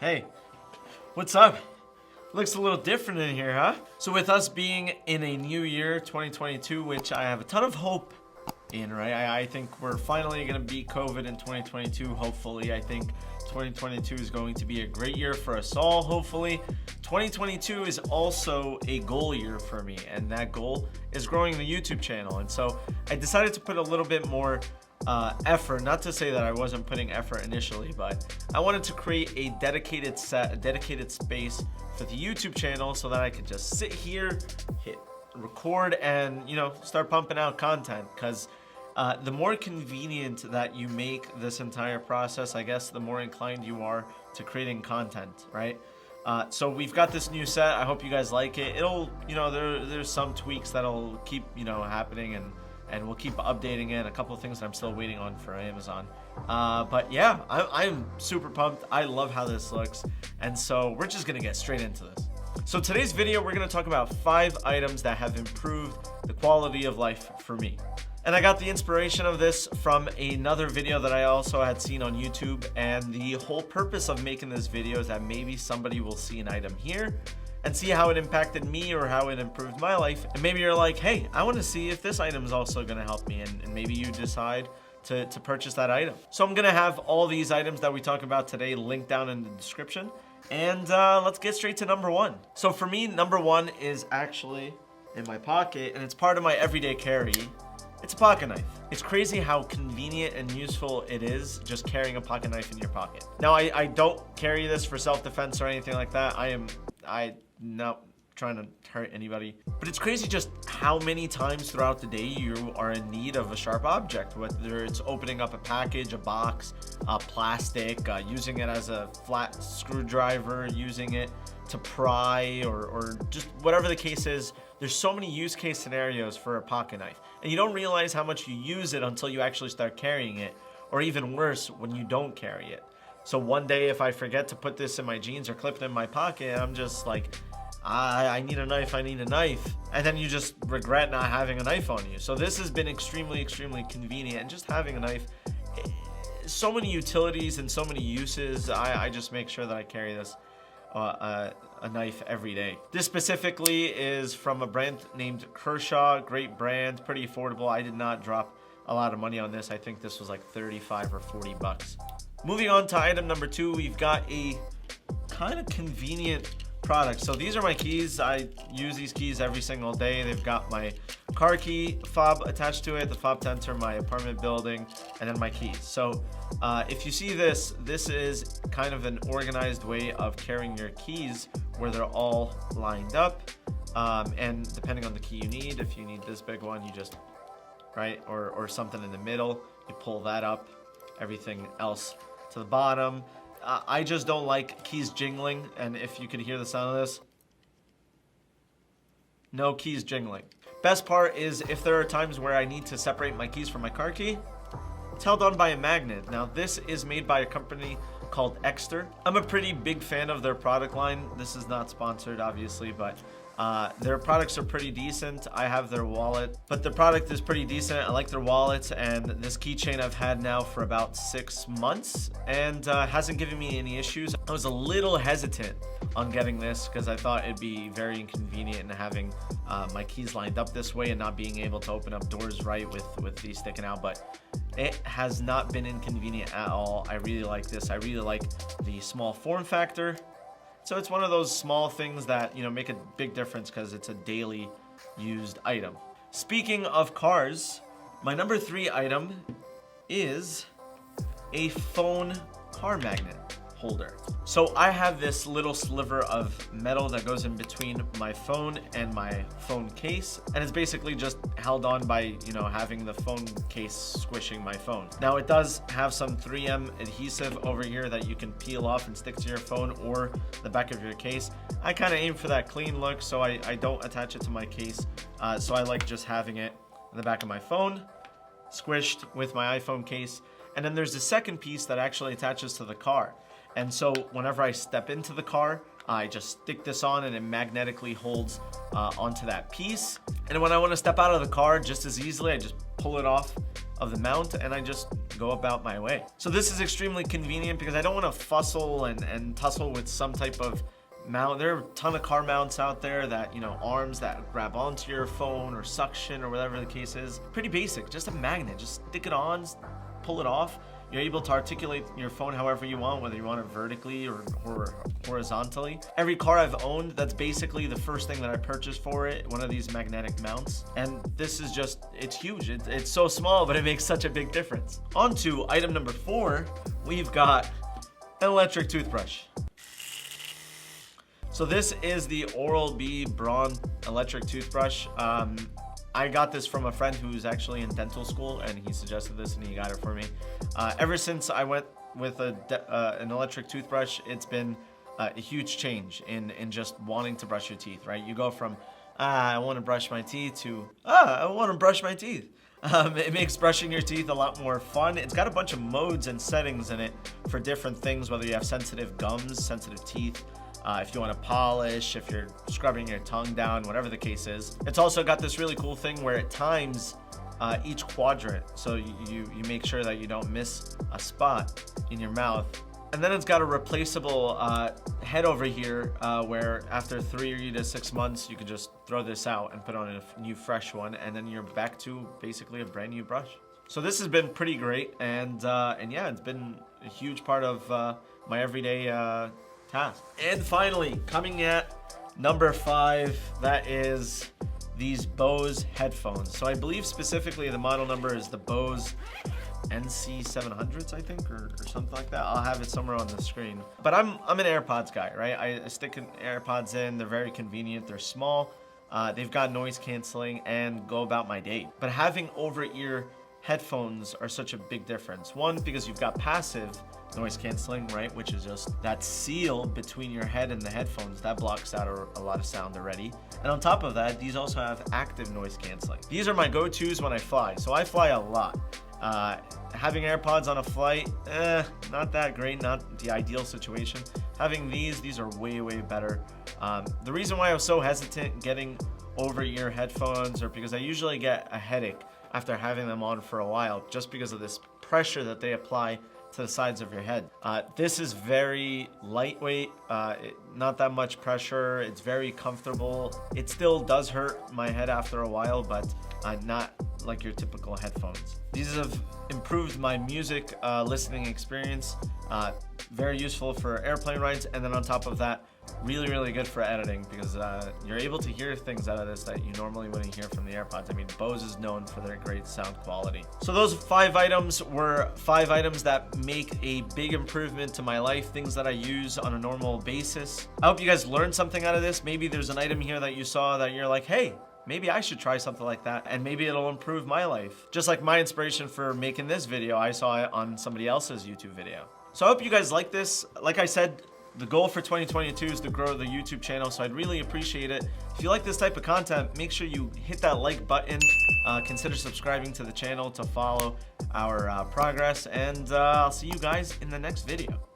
Hey, what's up? Looks a little different in here, huh? So with us being in a new year, 2022, which I have a ton of hope in, right? I think we're finally gonna beat COVID in 2022, hopefully. I think 2022 is going to be a great year for us all, hopefully. 2022 is also a goal year for me, and that goal is growing the YouTube channel. And so I decided to put a little bit more effort, not to say that I wasn't putting effort initially, but I wanted to create a dedicated space for the YouTube channel so that I could just sit here, hit record, and start pumping out content. Because the more convenient that you make this entire process, I guess the more inclined you are to creating content, right? So we've got this new set. I hope you guys like it. It'll, there's some tweaks that'll keep, happening, and we'll keep updating it. A couple of things that I'm still waiting on for Amazon. But yeah, I'm super pumped. I love how this looks. And so we're just gonna get straight into this. So today's video, we're gonna talk about 5 items that have improved the quality of life for me. And I got the inspiration of this from another video that I also had seen on YouTube. And the whole purpose of making this video is that maybe somebody will see an item here and see how it impacted me or how it improved my life. And maybe you're like, hey, I want to see if this item is also gonna help me. And maybe you decide to purchase that item. So I'm gonna have all these items that we talk about today linked down in the description. And let's get straight to number 1. So for me, number 1 is actually in my pocket, and it's part of my everyday carry. It's a pocket knife. It's crazy how convenient and useful it is just carrying a pocket knife in your pocket. Now, I don't carry this for self-defense or anything like that. I'm not trying to hurt anybody. But it's crazy just how many times throughout the day you are in need of a sharp object, whether it's opening up a package, a box, plastic, using it as a flat screwdriver, using it to pry, or just whatever the case is. There's so many use case scenarios for a pocket knife, and you don't realize how much you use it until you actually start carrying it, or even worse, when you don't carry it. So one day, if I forget to put this in my jeans or clip it in my pocket, I'm just like, I need a knife, I need a knife. And then you just regret not having a knife on you. So this has been extremely, extremely convenient, and just having a knife, so many utilities and so many uses. I just make sure that I carry this a knife every day. This specifically is from a brand named Kershaw. Great brand, pretty affordable. I did not drop a lot of money on this. I think this was like 35 or 40 bucks. Moving on to item number 2, we've got a kind of convenient product. So these are my keys. I use these keys every single day. They've got my car key fob attached to it, the fob to enter my apartment building, and then my keys. So if you see this is kind of an organized way of carrying your keys where they're all lined up. And depending on the key you need, if you need this big one, you just, right, or something in the middle, you pull that up, everything else to the bottom. I just don't like keys jingling, and if you could hear the sound of this, no keys jingling. Best part is if there are times where I need to separate my keys from my car key, it's held on by a magnet. Now this is made by a company called Ekster. I'm a pretty big fan of their product line. This is not sponsored, obviously, but their products are pretty decent. I have their wallet, but the product is pretty decent. I like their wallets, and this keychain I've had now for about 6 months, and hasn't given me any issues. I was a little hesitant on getting this because I thought it'd be very inconvenient in having my keys lined up this way and not being able to open up doors right with these sticking out, but it has not been inconvenient at all. I really like this. I really like the small form factor. So it's one of those small things that, make a big difference because it's a daily used item. Speaking of cars, my number 3 item is a phone car magnet holder. So I have this little sliver of metal that goes in between my phone and my phone case, and it's basically just held on by, having the phone case squishing my phone. Now it does have some 3M adhesive over here that you can peel off and stick to your phone or the back of your case. I kind of aim for that clean look, so I don't attach it to my case. So I like just having it in the back of my phone, squished with my iPhone case. And then there's the second piece that actually attaches to the car. And so whenever I step into the car, I just stick this on and it magnetically holds onto that piece. And when I want to step out of the car just as easily, I just pull it off of the mount, and I just go about my way. So this is extremely convenient because I don't want to fussle and tussle with some type of mount. There are a ton of car mounts out there that, you know, arms that grab onto your phone or suction or whatever the case is. Pretty basic, just a magnet, just stick it on, pull it off. You're able to articulate your phone however you want, whether you want it vertically or horizontally. Every car I've owned, that's basically the first thing that I purchased for it, one of these magnetic mounts. And this is just, it's huge. It's so small, but it makes such a big difference. On to item number 4, we've got an electric toothbrush. So this is the Oral-B Braun electric toothbrush. I got this from a friend who's actually in dental school, and he suggested this and he got it for me. Ever since I went with an electric toothbrush, it's been a huge change in just wanting to brush your teeth, right? You go from, I want to brush my teeth to, I want to brush my teeth. It makes brushing your teeth a lot more fun. It's got a bunch of modes and settings in it for different things, whether you have sensitive gums, sensitive teeth, if you want to polish, if you're scrubbing your tongue down, whatever the case is. It's also got this really cool thing where it times each quadrant, so you make sure that you don't miss a spot in your mouth. And then it's got a replaceable head over here where after 3 to 6 months you can just throw this out and put on a new fresh one, and then you're back to basically a brand new brush. So this has been pretty great, and yeah, it's been a huge part of my everyday task. And finally, coming at number 5, that is these Bose headphones. So I believe specifically the model number is the Bose NC 700s, I think, or something like that. I'll have it somewhere on the screen. But I'm an AirPods guy, right? I stick AirPods in. They're very convenient. They're small. They've got noise canceling, and go about my day. But having over-ear headphones are such a big difference. One, because you've got passive noise canceling, right, which is just that seal between your head and the headphones that blocks out a lot of sound already. And on top of that, these also have active noise canceling. These are my go-tos when I fly. So I fly a lot. Having AirPods on a flight, not that great, not the ideal situation. Having these are way better. The reason why I was so hesitant getting over-ear headphones are because I usually get a headache after having them on for a while, just because of this pressure that they apply to the sides of your head. This is very lightweight, not that much pressure. It's very comfortable. It still does hurt my head after a while, but not like your typical headphones. These have improved my music listening experience. Very useful for airplane rides, and then on top of that, really good for editing, because you're able to hear things out of this that you normally wouldn't hear from the AirPods. I mean, Bose is known for their great sound quality. So those 5 items were 5 items that make a big improvement to my life, things that I use on a normal basis. I hope you guys learned something out of this. Maybe there's an item here that you saw that you're like, hey, maybe I should try something like that, and maybe it'll improve my life. Just like my inspiration for making this video, I saw it on somebody else's YouTube video. So I hope you guys like this. Like I said, the goal for 2022 is to grow the YouTube channel, so I'd really appreciate it. If you like this type of content, make sure you hit that like button. Consider subscribing to the channel to follow our progress, and I'll see you guys in the next video.